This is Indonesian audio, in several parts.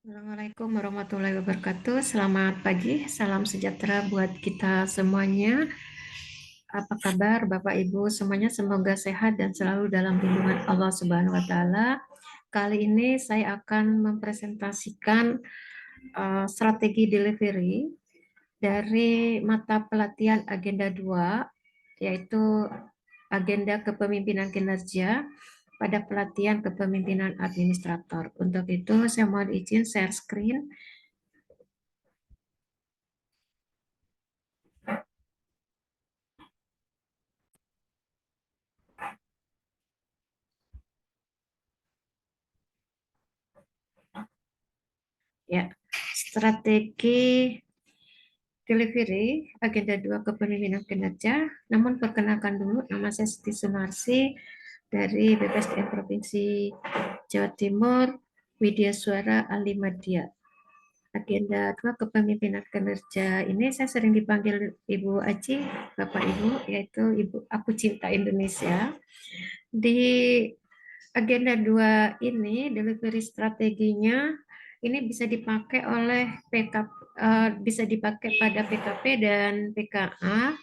Assalamualaikum warahmatullahi wabarakatuh. Selamat pagi, salam sejahtera buat kita semuanya. Apa kabar Bapak Ibu semuanya? Semoga sehat dan selalu dalam lindungan Allah Subhanahu wa taala. Kali ini saya akan mempresentasikan strategi delivery dari mata pelatihan agenda 2, yaitu agenda kepemimpinan kinerja pada pelatihan kepemimpinan administrator. Untuk itu saya mohon izin share screen. Ya, strategi delivery agenda 2 kepemimpinan kinerja. Namun perkenalkan dulu, nama saya Siti Sunarsi dari BPSDM Provinsi Jawa Timur, Widya Suara Alimadya. Agenda 2 kepemimpinan kinerja ini saya sering dipanggil Ibu Aci, Bapak Ibu, yaitu Ibu Aku Cinta Indonesia. Di agenda 2 ini, delivery strateginya ini bisa dipakai oleh PKP, bisa dipakai pada PKP dan PKA.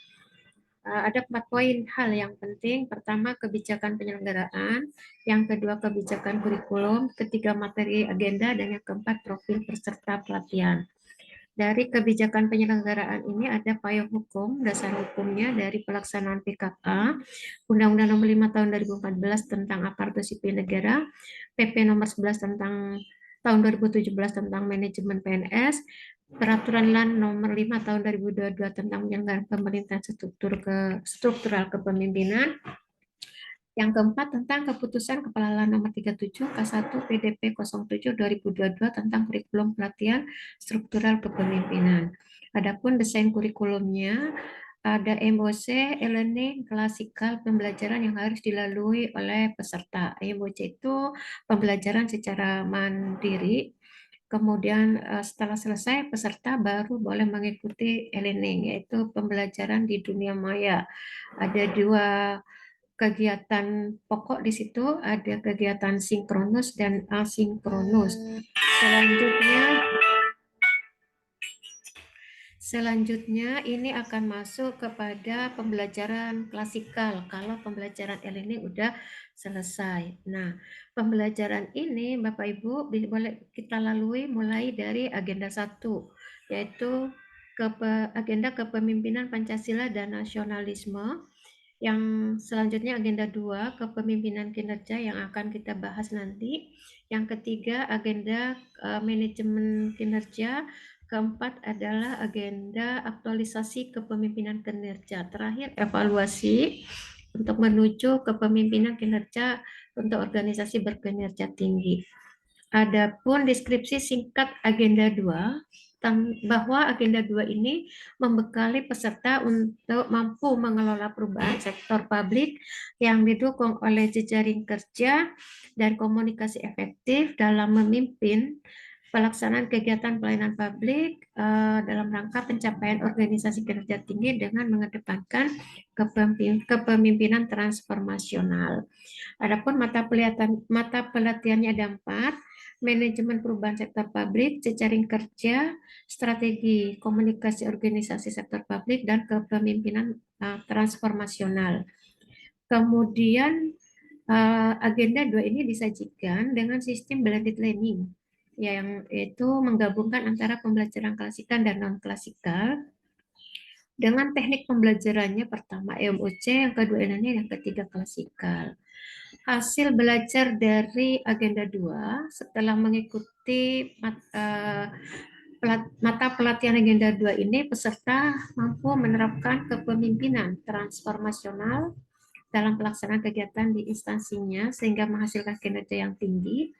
Ada 4 poin hal yang penting. Pertama, kebijakan penyelenggaraan. Yang kedua, kebijakan kurikulum. Ketiga, materi agenda. Dan yang keempat, profil peserta pelatihan. Dari kebijakan penyelenggaraan ini ada payung hukum, dasar hukumnya dari pelaksanaan PKA, Undang-Undang Nomor 5 Tahun 2014 tentang Aparatur Sipil Negara, PP Nomor 11 tentang tahun 2017 tentang manajemen PNS, Peraturan LAN Nomor 5 Tahun 2022 tentang penyelenggaraan pemerintahan struktural kepemimpinan. Yang keempat, tentang keputusan Kepala LAN Nomor 37 K1 PDP 07 2022 tentang kurikulum pelatihan struktural kepemimpinan. Adapun desain kurikulumnya ada MOC, e-learning, klasikal, pembelajaran yang harus dilalui oleh peserta. MOC itu pembelajaran secara mandiri. Kemudian setelah selesai, peserta baru boleh mengikuti e-learning, yaitu pembelajaran di dunia maya. Ada 2 kegiatan pokok di situ, ada kegiatan sinkronus dan asinkronus. Selanjutnya ini akan masuk kepada pembelajaran klasikal kalau pembelajaran e-learning udah selesai. Nah, pembelajaran ini Bapak Ibu boleh kita lalui mulai dari agenda 1, yaitu agenda kepemimpinan Pancasila dan nasionalisme. Yang selanjutnya agenda 2, kepemimpinan kinerja yang akan kita bahas nanti. Yang ketiga, agenda manajemen kinerja. Keempat adalah agenda aktualisasi kepemimpinan kinerja. Terakhir, evaluasi untuk menuju kepemimpinan kinerja untuk organisasi berkinerja tinggi. Adapun deskripsi singkat agenda 2, bahwa agenda 2 ini membekali peserta untuk mampu mengelola perubahan sektor publik yang didukung oleh jejaring kerja dan komunikasi efektif dalam memimpin pelaksanaan kegiatan pelayanan publik dalam rangka pencapaian organisasi kinerja tinggi dengan mengedepankan kepemimpinan transformasional. Adapun mata pelatihannya ada 4, manajemen perubahan sektor publik, jejaring kerja, strategi komunikasi organisasi sektor publik, dan kepemimpinan transformasional. Kemudian agenda 2 ini disajikan dengan sistem blended learning, yang itu menggabungkan antara pembelajaran klasikal dan non-klasikal dengan teknik pembelajarannya pertama EMOC, yang kedua yang ketiga klasikal. Hasil belajar dari agenda 2 setelah mengikuti mata pelatihan agenda 2 ini, peserta mampu menerapkan kepemimpinan transformasional dalam pelaksanaan kegiatan di instansinya sehingga menghasilkan kinerja yang tinggi,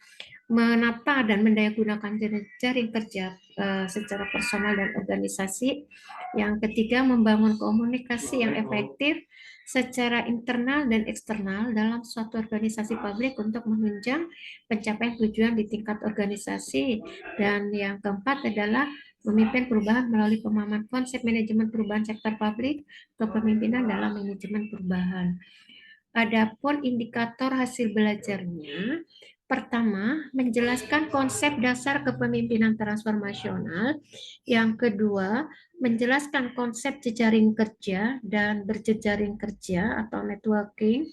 menata dan mendayagunakan jaring kerja secara personal dan organisasi. Yang ketiga, membangun komunikasi yang efektif secara internal dan eksternal dalam suatu organisasi publik untuk menunjang pencapaian tujuan di tingkat organisasi. Dan yang keempat adalah memimpin perubahan melalui pemahaman konsep manajemen perubahan sektor publik, kepemimpinan dalam manajemen perubahan. Adapun indikator hasil belajarnya, pertama, menjelaskan konsep dasar kepemimpinan transformasional. Yang kedua, menjelaskan konsep jejaring kerja dan berjejaring kerja atau networking.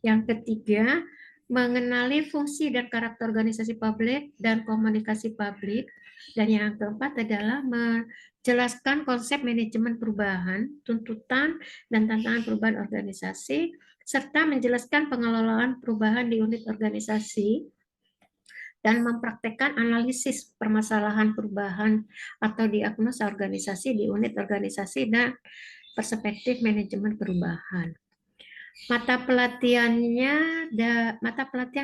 Yang ketiga, mengenali fungsi dan karakter organisasi publik dan komunikasi publik. Dan yang keempat adalah menjelaskan konsep manajemen perubahan, tuntutan, dan tantangan perubahan organisasi, serta menjelaskan pengelolaan perubahan di unit organisasi dan mempraktekkan analisis permasalahan perubahan atau diagnosa organisasi di unit organisasi dan perspektif manajemen perubahan. Mata pelatihan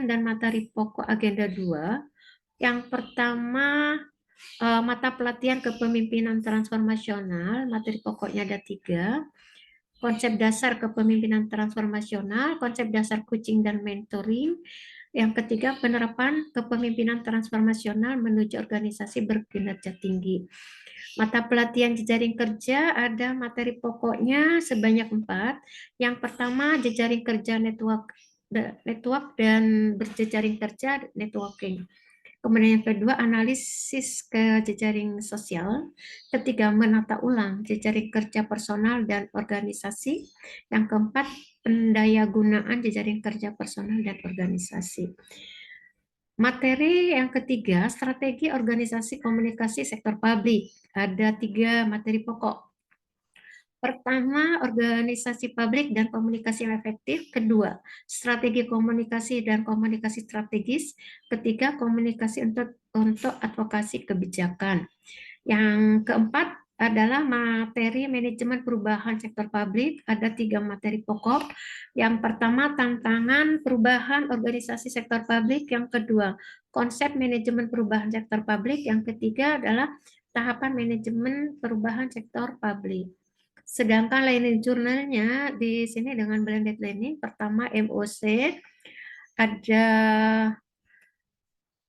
dan materi pokok agenda 2. Yang pertama, mata pelatihan kepemimpinan transformasional, materi pokoknya ada 3. Konsep dasar kepemimpinan transformasional, konsep dasar coaching dan mentoring. Yang ketiga, penerapan kepemimpinan transformasional menuju organisasi berkinerja tinggi. Mata pelatihan jejaring kerja ada materi pokoknya sebanyak 4. Yang pertama, jejaring kerja network dan berjejaring kerja networking. Kemudian yang kedua, analisis ke jejaring sosial. Ketiga, menata ulang jejaring kerja personal dan organisasi. Yang keempat, pendayagunaan jejaring kerja personal dan organisasi. Materi yang ketiga, strategi organisasi komunikasi sektor publik. Ada 3 materi pokok. Pertama, organisasi publik dan komunikasi yang efektif. Kedua, strategi komunikasi dan komunikasi strategis. Ketiga, komunikasi untuk advokasi kebijakan. Yang keempat adalah materi manajemen perubahan sektor publik. Ada 3 materi pokok. Yang pertama, tantangan perubahan organisasi sektor publik. Yang kedua, konsep manajemen perubahan sektor publik. Yang ketiga adalah tahapan manajemen perubahan sektor publik. Sedangkan learning journal-nya di sini dengan blended learning, pertama MOC, ada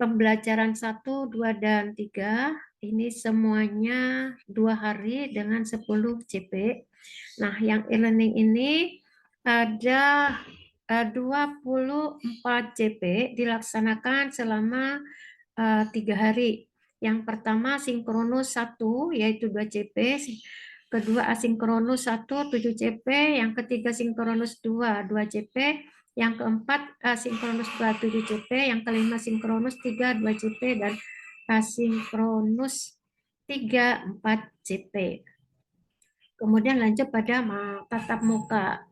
pembelajaran 1, 2, dan 3. Ini semuanya 2 hari dengan 10 CP. Nah, yang e-learning ini ada 24 CP dilaksanakan selama 3 hari. Yang pertama sinkronus 1, yaitu 2 CP. Kedua asinkronus 1, 7 CP. Yang ketiga sinkronus 2, 2 CP. Yang keempat asinkronus 2, 7 CP. Yang kelima sinkronus 3, 2 CP. Dan asinkronus 3, 4 CP. Kemudian lanjut pada tatap muka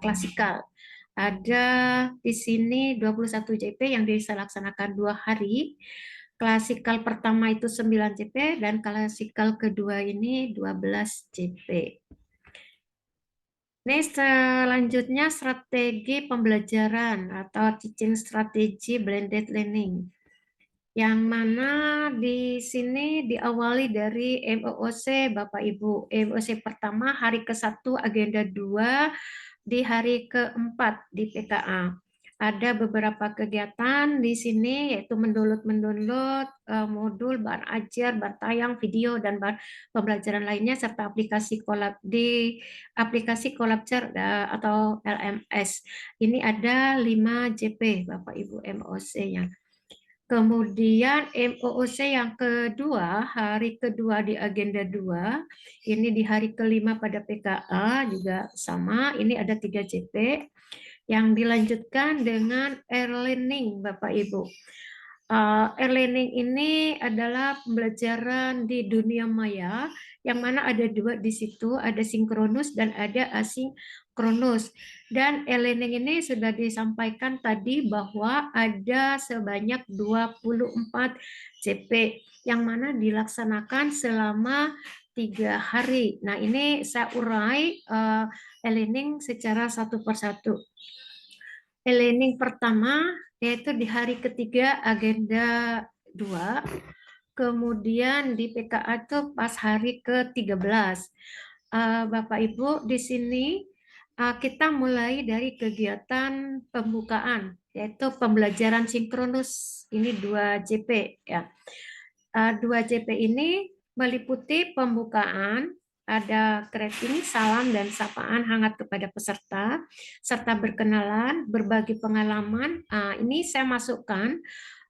klasikal. Ada di sini 21 CP yang dilaksanakan 2 hari. Klasikal pertama itu 9 CP dan klasikal kedua ini 12 CP. Ini selanjutnya strategi pembelajaran atau teaching strategy blended learning. Yang mana di sini diawali dari MOOC Bapak Ibu. MOOC pertama hari ke-1 agenda 2 di hari ke-4 di PKA. Ada beberapa kegiatan di sini yaitu mendownload modul, bahan ajar, bahan tayang, video, dan bahan pembelajaran lainnya serta aplikasi aplikasi Collabjar atau LMS. Ini ada 5 JP Bapak Ibu MOOC-nya. Kemudian MOOC yang kedua, hari kedua di agenda 2, ini di hari kelima pada PKA juga sama, ini ada 3 JP yang dilanjutkan dengan e-learning Bapak Ibu. E-learning ini adalah pembelajaran di dunia maya, yang mana ada 2 di situ, ada sinkronus dan ada asinkronus. Dan e-learning ini sudah disampaikan tadi bahwa ada sebanyak 24 CP, yang mana dilaksanakan selama 3 hari. Nah, ini saya urai e-learning secara satu persatu. E-learning pertama yaitu di hari ketiga agenda 2, kemudian di PKA itu pas hari ke-13. Bapak Ibu, di sini kita mulai dari kegiatan pembukaan, yaitu pembelajaran sinkronus, ini 2 JP ya. 2 JP ini meliputi pembukaan, ada greeting, salam, dan sapaan hangat kepada peserta, serta berkenalan, berbagi pengalaman. Ini saya masukkan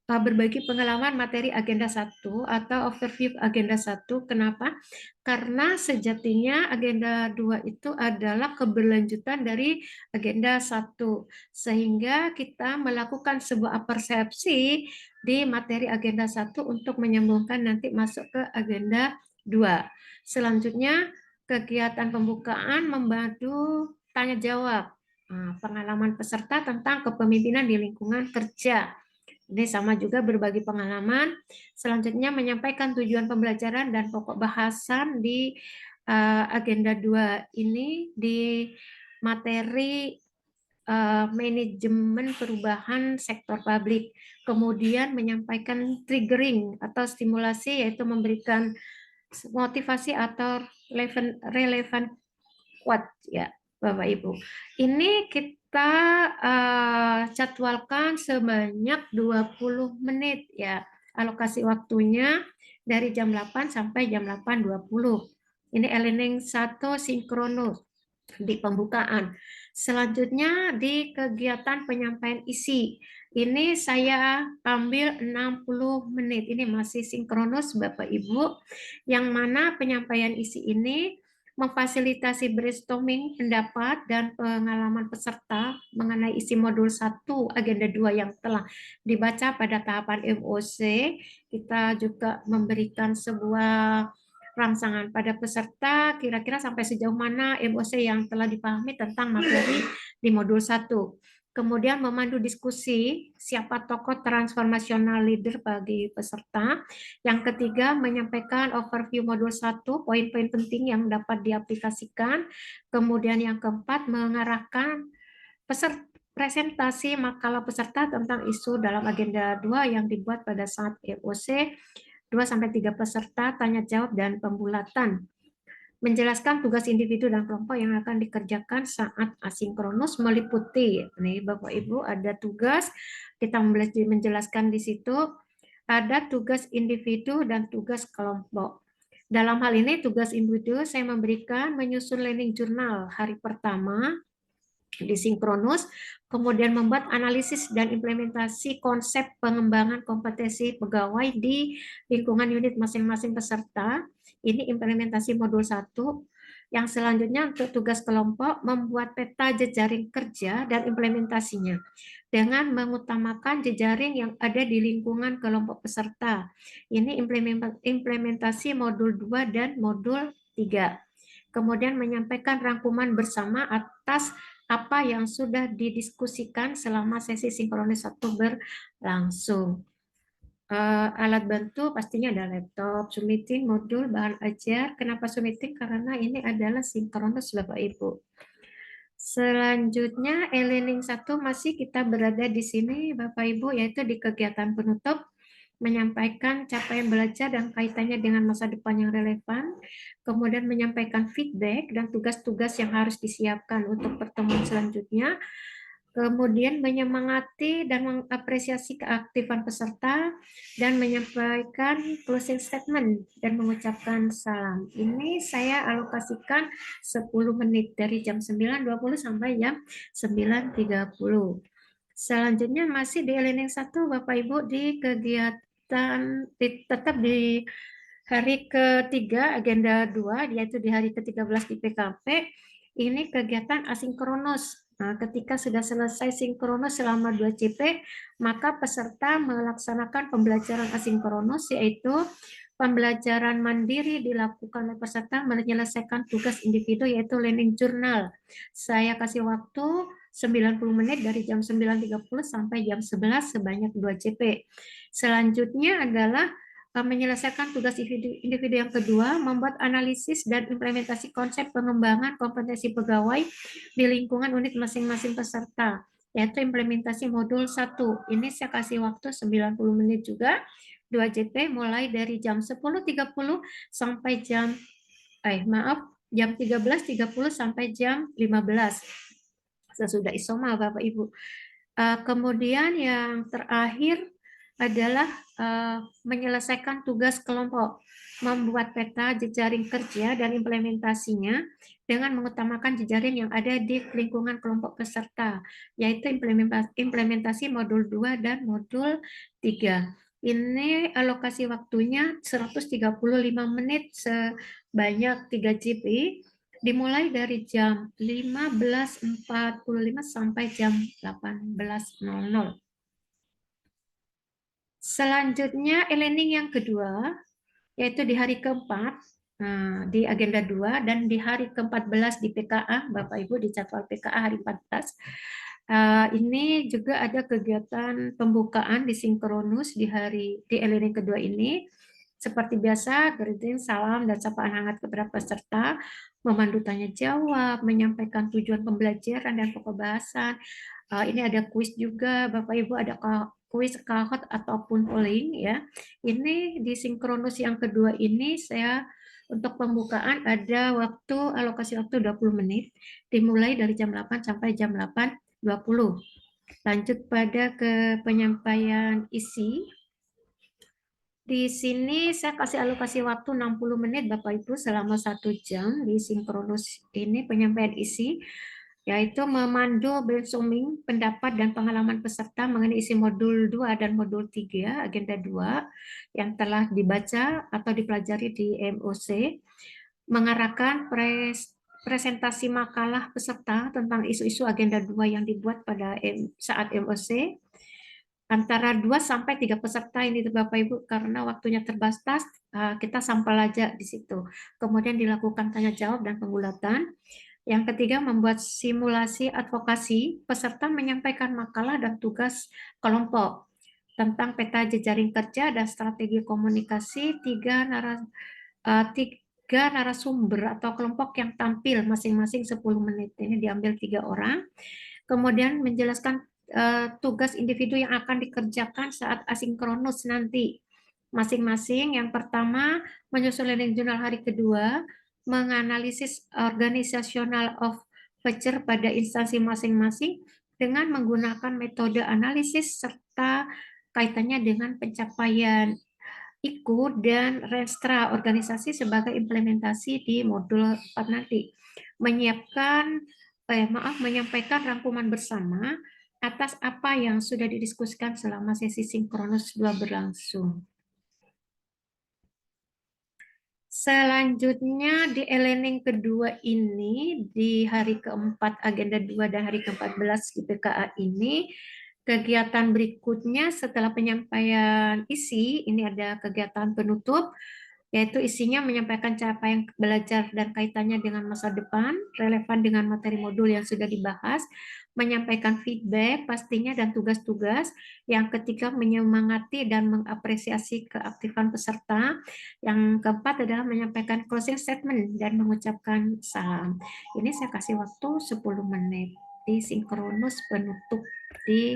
berbagi pengalaman materi agenda 1 atau overview agenda 1. Kenapa? Karena sejatinya agenda 2 itu adalah keberlanjutan dari agenda 1. Sehingga kita melakukan sebuah persepsi di materi agenda 1 untuk menyambungkan nanti masuk ke agenda 2. Selanjutnya, kegiatan pembukaan membantu tanya jawab. Pengalaman peserta tentang kepemimpinan di lingkungan kerja. Ini sama juga berbagi pengalaman. Selanjutnya menyampaikan tujuan pembelajaran dan pokok bahasan di agenda 2 ini di materi manajemen perubahan sektor publik. Kemudian menyampaikan triggering atau stimulasi, yaitu memberikan motivasi atau relevan quote ya Bapak Ibu. Ini kita jadwalkan sebanyak 20 menit ya. Alokasi waktunya dari jam 8 sampai jam 8.20. Ini e-learning 1 sinkronus di pembukaan. Selanjutnya di kegiatan penyampaian isi. Ini saya ambil 60 menit. Ini masih sinkronus Bapak Ibu. Yang mana penyampaian isi ini memfasilitasi brainstorming pendapat dan pengalaman peserta mengenai isi modul 1 agenda 2 yang telah dibaca pada tahapan MOC. Kita juga memberikan sebuah rangsangan pada peserta kira-kira sampai sejauh mana MOC yang telah dipahami tentang materi di modul 1. Kemudian memandu diskusi siapa tokoh transformasional leader bagi peserta. Yang ketiga, menyampaikan overview modul 1, poin-poin penting yang dapat diaplikasikan. Kemudian yang keempat, mengarahkan presentasi makalah peserta tentang isu dalam agenda 2 yang dibuat pada saat EOC, 2-3 peserta, tanya jawab, dan pembulatan. Menjelaskan tugas individu dan kelompok yang akan dikerjakan saat asinkronus meliputi. Nih Bapak Ibu ada tugas, kita menjelaskan di situ ada tugas individu dan tugas kelompok. Dalam hal ini tugas individu saya memberikan menyusun learning journal hari pertama di sinkronus, kemudian membuat analisis dan implementasi konsep pengembangan kompetensi pegawai di lingkungan unit masing-masing peserta. Ini implementasi modul 1. Yang selanjutnya untuk tugas kelompok, membuat peta jejaring kerja dan implementasinya dengan mengutamakan jejaring yang ada di lingkungan kelompok peserta. Ini implementasi modul 2 dan modul 3. Kemudian menyampaikan rangkuman bersama atas apa yang sudah didiskusikan selama sesi sinkronis 1 berlangsung. Alat bantu pastinya ada laptop, Zoom meeting, modul, bahan ajar. Kenapa Zoom meeting? Karena ini adalah sinkronus Bapak Ibu. Selanjutnya e-learning 1 masih kita berada di sini Bapak Ibu, yaitu di kegiatan penutup, menyampaikan capaian belajar dan kaitannya dengan masa depan yang relevan, kemudian menyampaikan feedback dan tugas-tugas yang harus disiapkan untuk pertemuan selanjutnya, kemudian menyemangati dan mengapresiasi keaktifan peserta, dan menyampaikan closing statement dan mengucapkan salam. Ini saya alokasikan 10 menit dari jam 9.20 sampai jam 9.30. Selanjutnya masih di e-learning 1 Bapak Ibu di kegiatan tetap di hari ketiga agenda 2, yaitu di hari ke-13 di PKP. Ini kegiatan asinkronus. Nah, ketika sudah selesai sinkronus selama 2 CP, maka peserta melaksanakan pembelajaran asinkronus, yaitu pembelajaran mandiri dilakukan oleh peserta menyelesaikan tugas individu, yaitu learning journal. Saya kasih waktu 90 menit dari jam 9.30 sampai jam 11 sebanyak 2 CP. Selanjutnya adalah menyelesaikan tugas individu yang kedua, membuat analisis dan implementasi konsep pengembangan kompetensi pegawai di lingkungan unit masing-masing peserta, yaitu implementasi modul 1. Ini saya kasih waktu 90 menit juga, 2 JP mulai dari jam 10.30 sampai jam jam 13.30 sampai jam 15 sesudah isoma Bapak Ibu. Kemudian yang terakhir adalah menyelesaikan tugas kelompok, membuat peta jejaring kerja dan implementasinya dengan mengutamakan jejaring yang ada di lingkungan kelompok peserta, yaitu implementasi modul 2 dan modul 3. Ini alokasi waktunya 135 menit sebanyak 3 GB, dimulai dari jam 15.45 sampai jam 18.00. Selanjutnya e-learning yang kedua, yaitu di hari keempat, di agenda 2 dan di hari ke-14 di PKA, Bapak Ibu di jadwal PKA hari 14. Ini juga ada kegiatan pembukaan di sinkronus di e-learning kedua ini. Seperti biasa, greeting, salam, dan sapaan hangat kepada peserta, memandu tanya jawab, menyampaikan tujuan pembelajaran dan pokok bahasan. Ini ada kuis juga, Bapak Ibu, ada kuis Kahoot ataupun polling ya. Ini di sinkronus yang kedua ini saya untuk pembukaan ada alokasi waktu 20 menit, dimulai dari jam 8 sampai jam 8.20. Lanjut pada penyampaian isi. Di sini saya kasih alokasi waktu 60 menit Bapak Ibu selama 1 jam di sinkronus ini penyampaian isi, yaitu memandu brainstorming pendapat dan pengalaman peserta mengenai isi modul 2 dan modul 3 agenda 2 yang telah dibaca atau dipelajari di MOC, mengarahkan presentasi makalah peserta tentang isu-isu agenda 2 yang dibuat pada saat MOC, antara 2 sampai 3 peserta ini Bapak Ibu, karena waktunya terbatas, kita sampel aja di situ. Kemudian dilakukan tanya jawab dan penggulatan. Yang ketiga, membuat simulasi advokasi, peserta menyampaikan makalah dan tugas kelompok tentang peta jejaring kerja dan strategi komunikasi. Tiga narasumber atau kelompok yang tampil masing-masing 10 menit. Ini diambil 3 orang. Kemudian menjelaskan tugas individu yang akan dikerjakan saat asinkronus nanti. Masing-masing, yang pertama, menyusun learning journal hari kedua, menganalisis organisasional of feature pada instansi masing-masing dengan menggunakan metode analisis serta kaitannya dengan pencapaian IKU dan Renstra organisasi sebagai implementasi di modul 4 nanti. Menyampaikan rangkuman bersama atas apa yang sudah didiskusikan selama sesi sinkronus 2 berlangsung. Selanjutnya di e-learning kedua ini, di hari keempat agenda 2 dan hari ke-14 di PKA ini, kegiatan berikutnya setelah penyampaian isi, ini ada kegiatan penutup, yaitu isinya menyampaikan capaian belajar dan kaitannya dengan masa depan, relevan dengan materi modul yang sudah dibahas, menyampaikan feedback pastinya dan tugas-tugas. Yang ketiga, menyemangati dan mengapresiasi keaktifan peserta. Yang keempat adalah menyampaikan closing statement dan mengucapkan salam. Ini saya kasih waktu 10 menit di sinkronus penutup di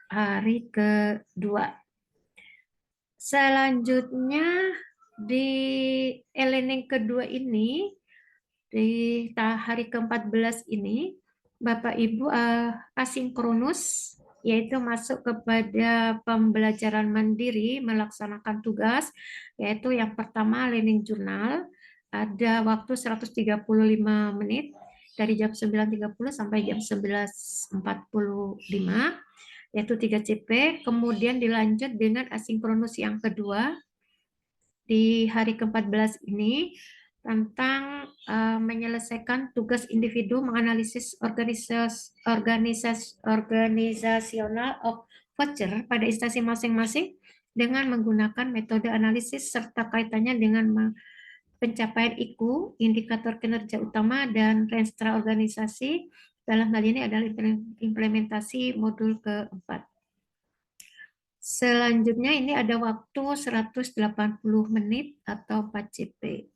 hari kedua. Selanjutnya di e-learning kedua ini, di hari ke-14 ini, Bapak Ibu asinkronus, yaitu masuk kepada pembelajaran mandiri, melaksanakan tugas, yaitu yang pertama learning journal, ada waktu 135 menit, dari jam 9.30 sampai jam 11.45, yaitu 3 CP, kemudian dilanjut dengan asinkronus yang kedua di hari ke-14 ini tentang menyelesaikan tugas individu menganalisis organisasional of voucher pada instansi masing-masing dengan menggunakan metode analisis serta kaitannya dengan pencapaian IKU, indikator kinerja utama, dan renstra organisasi. Dalam hal ini adalah implementasi modul keempat. Selanjutnya ini ada waktu 180 menit atau 4 CP.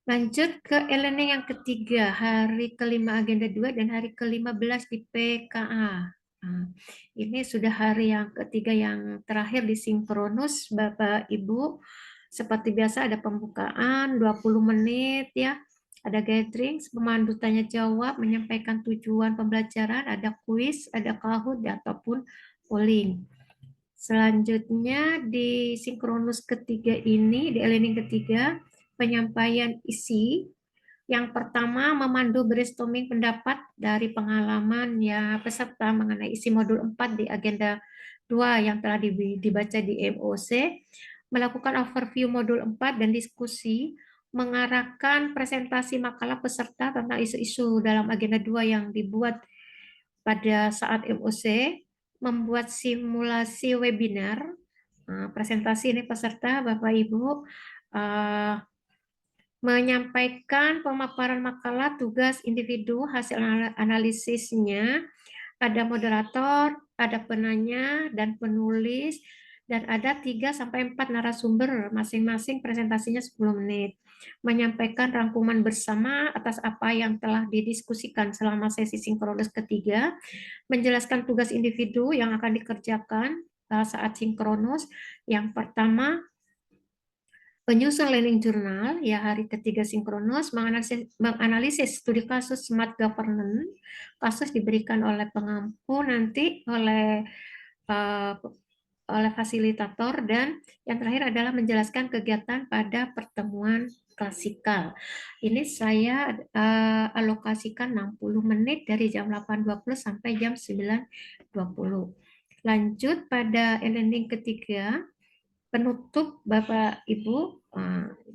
Lanjut ke e-learning yang ketiga, hari kelima agenda 2 dan hari ke-15 di PKA. Nah, ini sudah hari yang ketiga yang terakhir di sinkronus Bapak Ibu. Seperti biasa ada pembukaan 20 menit ya. Ada gathering, pemandu tanya jawab, menyampaikan tujuan pembelajaran, ada kuis, ada Kahoot ataupun polling. Selanjutnya di sinkronus ketiga ini, di e-learning ketiga, penyampaian isi. Yang pertama, memandu brainstorming pendapat dari pengalaman ya peserta mengenai isi modul 4 di agenda 2 yang telah dibaca di MOC, melakukan overview modul 4 dan diskusi, mengarahkan presentasi makalah peserta tentang isu-isu dalam agenda 2 yang dibuat pada saat MOC, membuat simulasi webinar. Presentasi ini peserta Bapak Ibu menyampaikan pemaparan makalah, tugas individu, hasil analisisnya, ada moderator, ada penanya dan penulis, dan ada 3 sampai 4 narasumber, masing-masing presentasinya 10 menit. Menyampaikan rangkuman bersama atas apa yang telah didiskusikan selama sesi sinkronus ketiga, menjelaskan tugas individu yang akan dikerjakan saat sinkronus. Yang pertama, penyusun learning journal, ya hari ketiga sinkronus, menganalisis studi kasus smart governance, kasus diberikan oleh pengampu nanti uh, oleh fasilitator, dan yang terakhir adalah menjelaskan kegiatan pada pertemuan klasikal. Ini saya alokasikan 60 menit dari jam 8.20 sampai jam 9.20. Lanjut pada e-learning ketiga, penutup Bapak Ibu,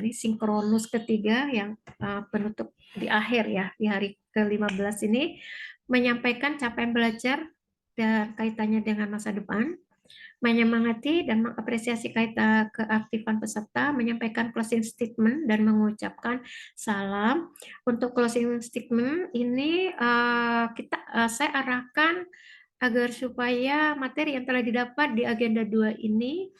ini sinkronus ketiga yang penutup di akhir ya, di hari ke-15 ini, menyampaikan capaian belajar dan kaitannya dengan masa depan, menyemangati dan mengapresiasi kaitan keaktifan peserta, menyampaikan closing statement dan mengucapkan salam. Untuk closing statement ini saya arahkan agar supaya materi yang telah didapat di agenda 2 ini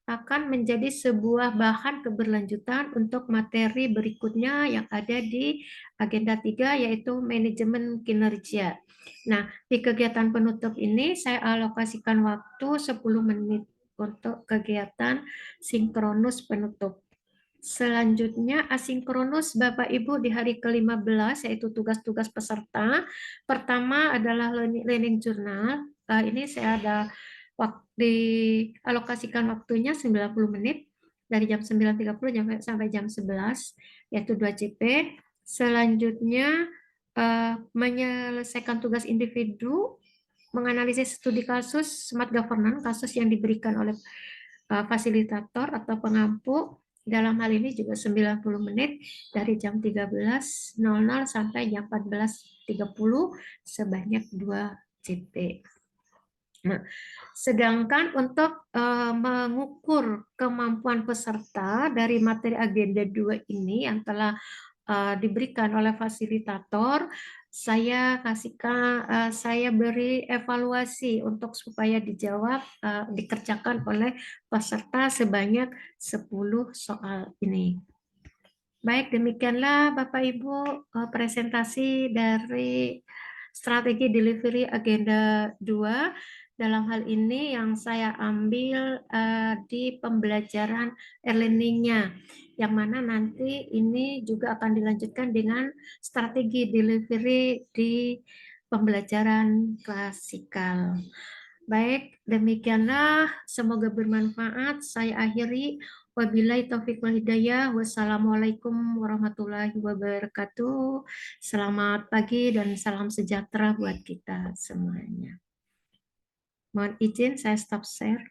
akan menjadi sebuah bahan keberlanjutan untuk materi berikutnya yang ada di agenda 3, yaitu manajemen kinerja. Nah, di kegiatan penutup ini saya alokasikan waktu 10 menit untuk kegiatan sinkronus penutup. Selanjutnya asinkronus Bapak Ibu di hari ke-15, yaitu tugas-tugas peserta. Pertama adalah learning journal. Ini saya ada dialokasikan waktunya 90 menit dari jam 9.30 sampai jam 11, yaitu 2 CP. Selanjutnya menyelesaikan tugas individu, menganalisis studi kasus smart governance, kasus yang diberikan oleh fasilitator atau pengampu. Dalam hal ini juga 90 menit dari jam 13.00 sampai jam 14.30 sebanyak 2 CP. Nah, sedangkan untuk mengukur kemampuan peserta dari materi agenda 2 ini yang telah diberikan oleh fasilitator, saya beri evaluasi untuk supaya dijawab, dikerjakan oleh peserta sebanyak 10 soal ini. Baik, demikianlah Bapak Ibu presentasi dari strategi delivery agenda 2. Dalam hal ini yang saya ambil di pembelajaran e-learning-nya, yang mana nanti ini juga akan dilanjutkan dengan strategi delivery di pembelajaran klasikal. Baik, demikianlah. Semoga bermanfaat. Saya akhiri. Wabillahi taufiq wal hidayah. Wassalamualaikum warahmatullahi wabarakatuh. Selamat pagi dan salam sejahtera buat kita semuanya. Mohon izin saya stop share.